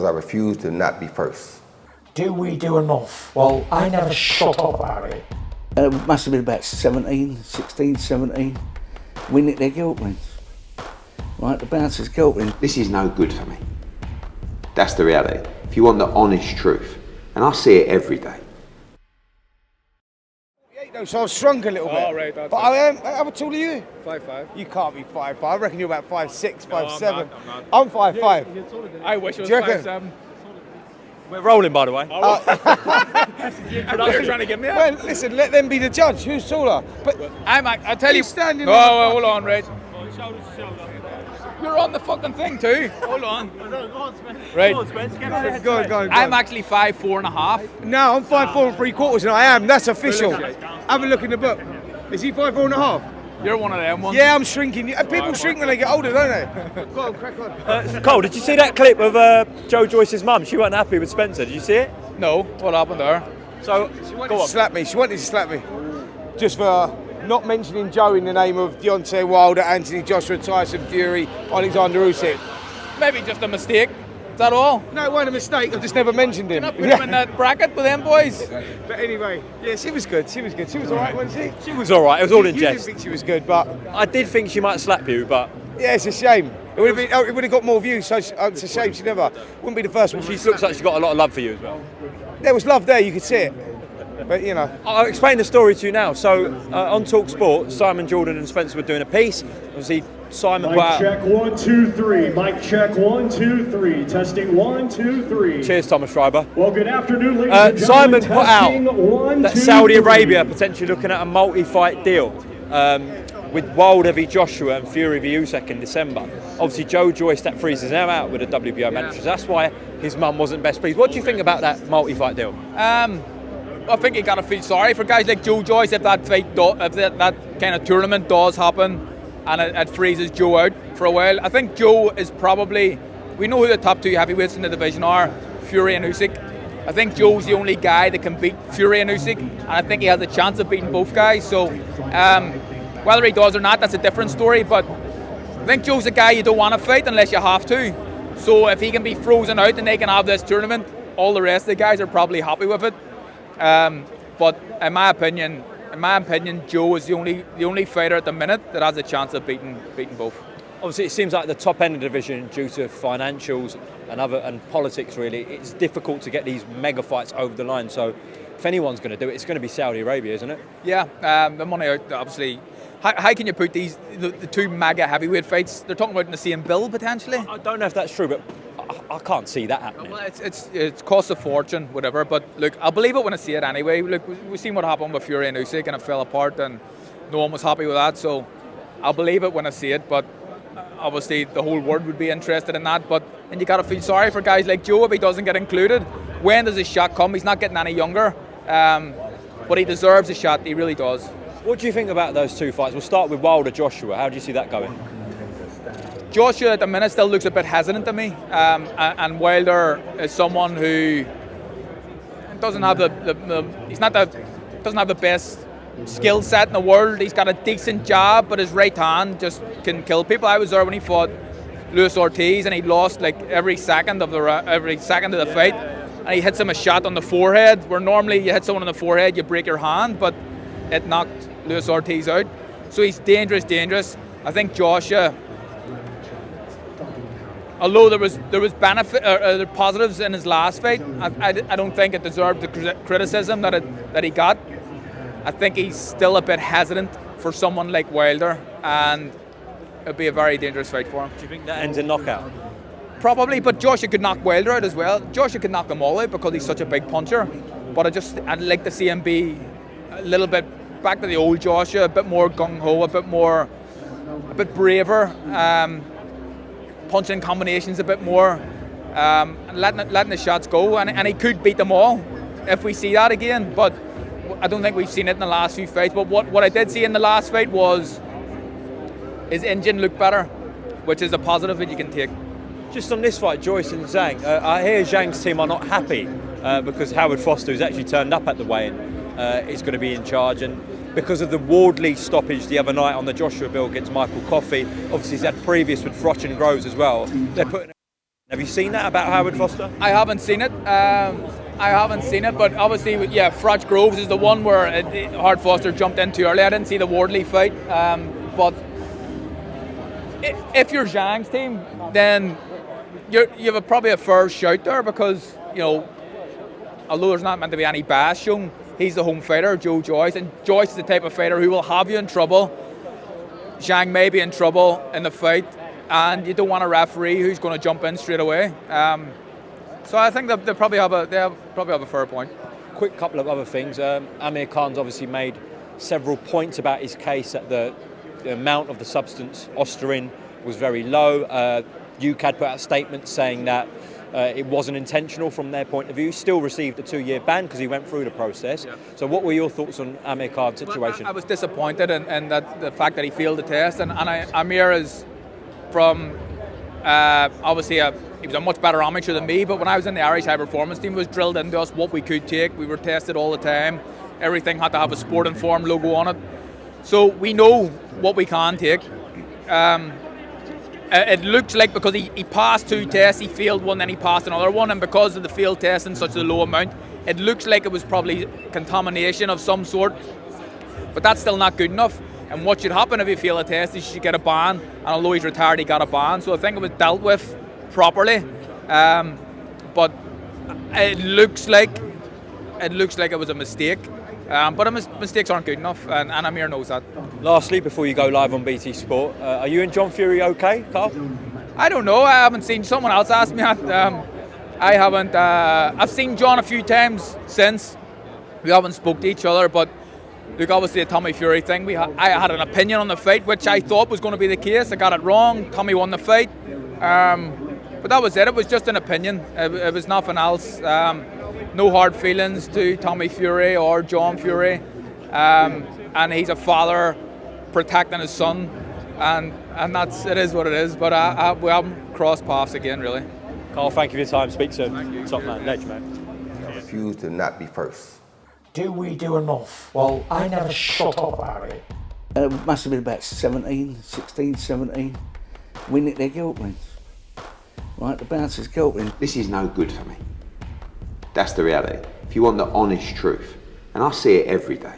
I refuse to not be first. Do we do enough? Well, I never shut up about it. It must have been about 16, 17. We nicked their guilt rings. Right, the bouncer's guilt ring. This is no good for me. That's the reality. If you want the honest truth, and I see it every day. So I've shrunk a little bit. Oh, right, that's but I am. How tall are you? 5'5". You can't be 5'5". I reckon you're about 5'6", 5'7". I'm not. I'm 5'5". I wish it was Do you reckon? 5'7". We're rolling, by the way. You're trying to get me Well, out. listen, let them be the judge. Who's taller? But I'll tell you. he's standing. No, on the hold on, right. You're on the fucking thing too. Hold on. Right. Go on. I'm actually 5'4.5". No, I'm 5'4 3/4, and I am. That's official. Have a look in the book. Is he 5'4.5"? You're one of them ones. Yeah, I'm shrinking. People shrink when they get older, don't they? Go on, crack on. Cole, did you see that clip of Joe Joyce's mum? She wasn't happy with Spencer. Did you see it? No. What happened there? So, go on. Slap me. She wanted to slap me. Just for not mentioning Joe in the name of Deontay Wilder, Anthony Joshua, Tyson Fury, Alexander Usyk. Maybe just a mistake. Is that all? No, it wasn't a mistake. I just never mentioned him. Not put him in that bracket with them boys. But anyway, yeah, she was good. She was all right, wasn't she? She was all right. It was all in You didn't jest. think she was good, but I did think she might slap you, but yeah, it's a shame. It would have got more views. So it's a shame she never wouldn't be the first one. she looks like she's got a lot of love for you as well. There was love there. You could see it. But you know, I'll explain the story to you now. So on Talk Sport, Simon Jordan and Spencer were doing a piece. Obviously, Simon put Mic out. check 1 2 3. Mic check 1 2 3. Testing 1 2 3. Cheers, Thomas Schreiber. Well, good afternoon, ladies and Simon gentlemen. put out Testing 1 that 2 Saudi 3. Arabia potentially looking at a multi-fight deal with Wilder v Joshua and Fury v Usyk in December. Obviously, Joe Joyce, that freezes him out with a WBO mandatory. That's why his mum wasn't best pleased. What do you think about that multi-fight deal? I think you gotta feel sorry for guys like Joe Joyce if that fight, if that kind of tournament does happen, and it freezes Joe out for a while. I think Joe is probably. We know who the top two heavyweights in the division are: Fury and Usyk. I think Joe's the only guy that can beat Fury and Usyk, and I think he has a chance of beating both guys. So, whether he does or not, that's a different story. But I think Joe's a guy you don't want to fight unless you have to. So if he can be frozen out and they can have this tournament, all the rest of the guys are probably happy with it. But in my opinion, Joe is the only fighter at the minute that has a chance of beating both. Obviously, it seems like the top end of the division, due to financials and politics, really, it's difficult to get these mega fights over the line. So, if anyone's going to do it, it's going to be Saudi Arabia, isn't it? Yeah, the money out, obviously. How can you put the two mega heavyweight fights? They're talking about in the same bill potentially. I don't know if that's true, but I can't see that happening. Well, it's cost a fortune, whatever. But look, I'll believe it when I see it anyway. Look, we've seen what happened with Fury and Usyk, and it fell apart, and no one was happy with that. So I'll believe it when I see it. But obviously, the whole world would be interested in that. And you got to feel sorry for guys like Joe if he doesn't get included. When does his shot come? He's not getting any younger, but he deserves a shot. He really does. What do you think about those two fights? We'll start with Wilder Joshua. How do you see that going? Joshua at the minute still looks a bit hesitant to me, and Wilder is someone who doesn't have doesn't have the best skill set in the world. He's got a decent jab, but his right hand just can kill people. I was there when he fought Luis Ortiz, and he lost like every second of the fight, and he hits him a shot on the forehead, where normally you hit someone on the forehead, you break your hand, but it knocked Luis Ortiz out. So he's dangerous. I think Joshua, although there was benefit or positives in his last fight, I don't think it deserved the criticism that he got. I think he's still a bit hesitant for someone like Wilder, and it'll be a very dangerous fight for him. Do you think that ends in knockout? Probably, but Joshua could knock Wilder out as well. Joshua could knock them all out because he's such a big puncher. But I'd like to see him be a little bit back to the old Joshua, a bit more gung-ho, a bit braver, punching combinations a bit more, letting the shots go, and he could beat them all if we see that again. But I don't think we've seen it in the last few fights. But what I did see in the last fight was his engine looked better, which is a positive that you can take. Just on this fight, Joyce and Zhang, I hear Zhang's team are not happy because Howard Foster, who's actually turned up at the weigh-in, is going to be in charge, and because of the Wardley stoppage the other night on the Joshua bill against Michael Coffey, obviously he's had previous with Froch and Groves as well. They're putting Have you seen that about Howard Foster? I haven't seen it. But obviously, yeah, Frotch Groves is the one where Howard Foster jumped in too early. I didn't see the Wardley fight, but if you're Zhang's team, then you have probably a fair shout there because, you know, although there's not meant to be any bias shown, he's the home fighter, Joyce, and Joyce is the type of fighter who will have you in trouble. Zhang may be in trouble in the fight, and you don't want a referee who's going to jump in straight away. So I think they probably have a fair point. Quick couple of other things. Amir Khan's obviously made several points about his case that the amount of the substance, Osterin, was very low. UCAD put out a statement saying that it wasn't intentional from their point of view. Still received a 2-year ban because he went through the process. Yeah. So what were your thoughts on Amir Khan's situation? Well, I was disappointed in that the fact that he failed the test, and Amir is from obviously he was a much better amateur than me, but when I was in the Irish high performance team, it was drilled into us what we could take. We were tested all the time. Everything had to have a Sport Informed logo on it. So we know what we can take. It looks like because he passed 2 tests, he failed one, then he passed another one, and because of the failed test in such a low amount, it looks like it was probably contamination of some sort. But that's still not good enough. And what should happen if you fail a test is you should get a ban. And although he's retired, he got a ban. So I think it was dealt with properly. But it looks like it was a mistake. But mistakes aren't good enough, and Amir knows that. Lastly, before you go live on BT Sport, are you and John Fury okay, Carl? I don't know. I haven't seen. Someone else asked me that. I haven't. I've seen John a few times since. We haven't spoke to each other, but look, obviously the Tommy Fury thing. I had an opinion on the fight, which I thought was going to be the case. I got it wrong. Tommy won the fight, but that was it. It was just an opinion. It was nothing else. No hard feelings to Tommy Fury or John Fury, and he's a father protecting his son, and it is what it is. But we haven't crossed paths again, really. Carl, thank you for your time. Speak soon. Top man, ledge, mate. I refuse to not be first. Do we do enough? Well, I never shut up about it. It must have been about 16, 17. We nicked their guilt rings. Right, the bouncer's guilt rings. This is no good for me. That's the reality. If you want the honest truth, and I see it every day,